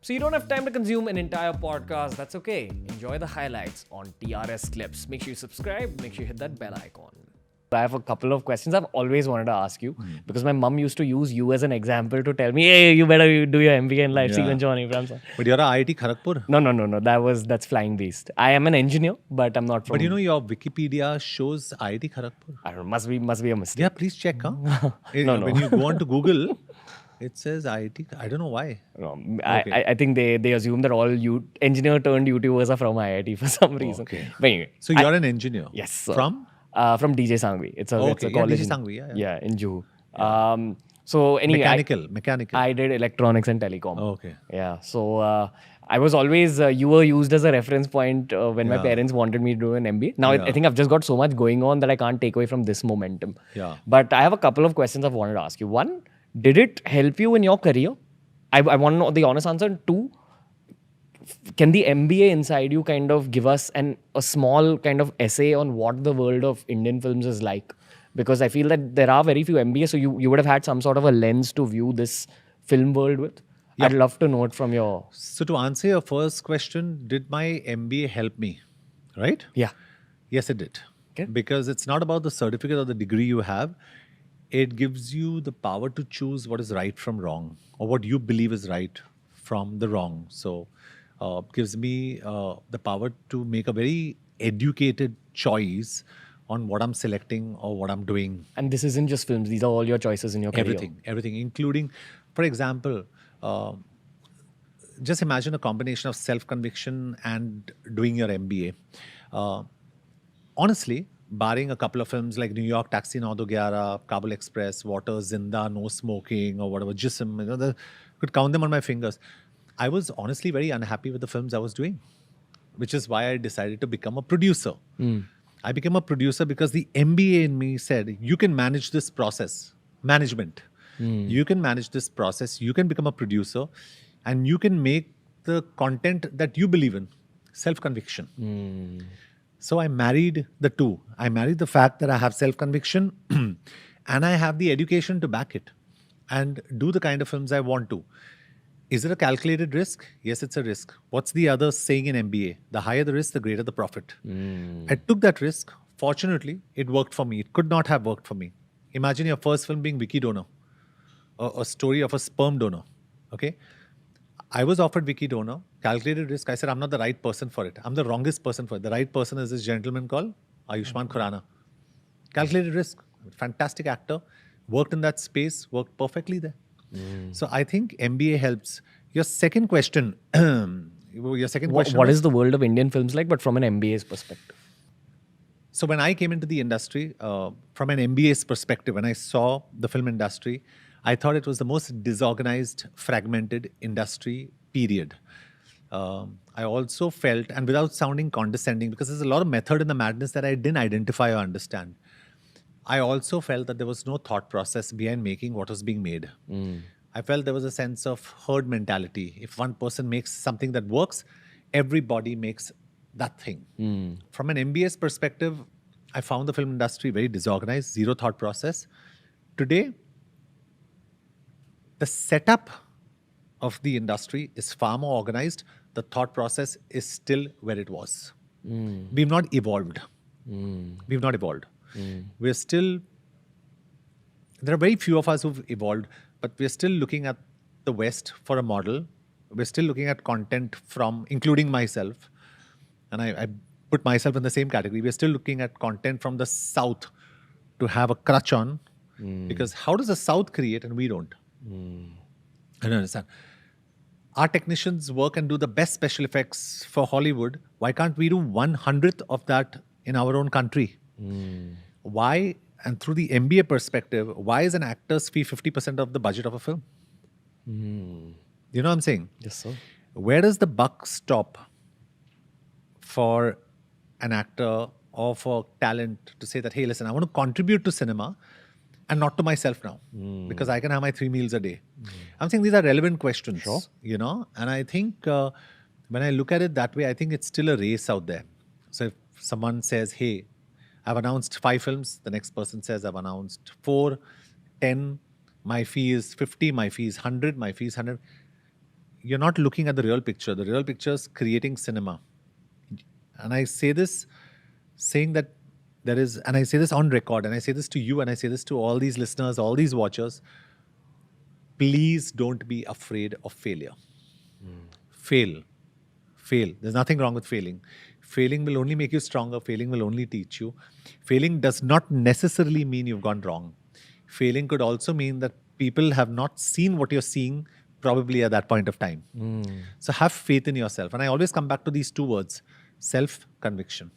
So you don't have time to consume an entire podcast. That's okay. Enjoy the highlights on TRS Clips. Make sure you subscribe. Make sure you hit that bell icon. I have a couple of questions I've always wanted to ask you because my mum used to use you as an example to tell me, hey, you better do your MBA in life. Yeah. Johnny Franson. But you're a IIT Kharagpur. No. That's Flying Beast. I am an engineer, but I'm not from. But you know your Wikipedia shows IIT Kharagpur. I don't know. Must be a mistake. Yeah, please check. Huh? No. When you go on to Google, it says IIT. I don't know why. No, Okay. I think they assume that all engineer turned YouTubers are from IIT for some reason. Okay. But anyway, So you're an engineer. yes, sir. From DJ Sangvi. It's a Okay, yeah, college. DJ Sangvi, yeah. in Juhu. So anyway, mechanical. I did electronics and telecom. Okay. Yeah. So I was always you were used as a reference point when my Yeah. parents wanted me to do an MBA. Now Yeah. I think I've just got so much going on that I can't take away from this momentum. Yeah. But I have a couple of questions I've wanted to ask you. One, did it help you in your career? I want to know the honest answer. And two, can the MBA inside you kind of give us a small kind of essay on what the world of Indian films is like? Because I feel that there are very few MBAs, so you would have had some sort of a lens to view this film world with. I'd love to know it from your... So to answer your first question, did my MBA help me? Right? Yeah. Yes, it did. Okay. Because it's not about the certificate or the degree you have. It gives you the power to choose what is right from wrong, or what you believe is right from the wrong. So it gives me the power to make a very educated choice on what I'm selecting or what I'm doing. And this isn't just films. These are all your choices in your career. Everything, including, for example, just imagine a combination of self-conviction and doing your MBA. Honestly, barring a couple of films like New York Taxi 911, Kabul Express, Water, Zinda, No Smoking, or whatever, Jism, could count them on my fingers. I was honestly very unhappy with the films I was doing, which is why I decided to become a producer. I became a producer because the MBA in me said, you can manage this process, management. You can manage this process, you can become a producer, and you can make the content that you believe in, self-conviction. So I married the two. I married the fact that I have self-conviction and I have the education to back it and do the kind of films I want to. Is it a calculated risk? Yes, it's a risk. What's the other saying in MBA? The higher the risk, the greater the profit. I took that risk. Fortunately, it worked for me. It could not have worked for me. Imagine your first film being Wiki Donor, a story of a sperm donor. Okay? I was offered Wiki Donor, calculated risk. I said, I'm not the right person for it. I'm the wrongest person for it. The right person is this gentleman called Ayushmann Khurrana. Calculated risk. Fantastic actor. Worked in that space. Worked perfectly there. So I think MBA helps. Your second question. What is the world of Indian films like, but from an MBA's perspective? So when I came into the industry, from an MBA's perspective, when I saw the film industry, I thought it was the most disorganized, fragmented industry, period. I also felt, and without sounding condescending, because there's a lot of method in the madness that I didn't identify or understand, I also felt that there was no thought process behind making what was being made. I felt there was a sense of herd mentality. If one person makes something that works, everybody makes that thing. From an MBA's perspective, I found the film industry very disorganized, zero thought process. Today, the setup of the industry is far more organized. The thought process is still where it was. We've not evolved. We've not evolved. We're still, there are very few of us who've evolved, but we're still looking at the West for a model. We're still looking at content from, including myself, and I put myself in the same category. We're still looking at content from the South to have a crutch on, because how does the South create and we don't? I don't understand. Our technicians work and do the best special effects for Hollywood. Why can't we do 1/100th of that in our own country? Why, and through the MBA perspective, why is an actor's fee 50% of the budget of a film? You know what I'm saying? Yes, sir. Where does the buck stop for an actor or for talent to say that, hey, listen, I want to contribute to cinema and not to myself now, because I can have my 3 meals a day. I'm saying these are relevant questions, you know, and I think when I look at it that way, I think it's still a race out there. So if someone says, hey, I've announced 5 films, the next person says, I've announced 4, 10, my fee is 50, my fee is 100, my fee is 100. you're not looking at the real picture. The real picture is creating cinema. And I say this saying that there is, and I say this on record, and I say this to you, and I say this to all these listeners, all these watchers, please don't be afraid of failure. Fail. There's nothing wrong with failing. Failing will only make you stronger. Failing will only teach you. Failing does not necessarily mean you've gone wrong. Failing could also mean that people have not seen what you're seeing probably at that point of time. So have faith in yourself. And I always come back to these two words, self-conviction.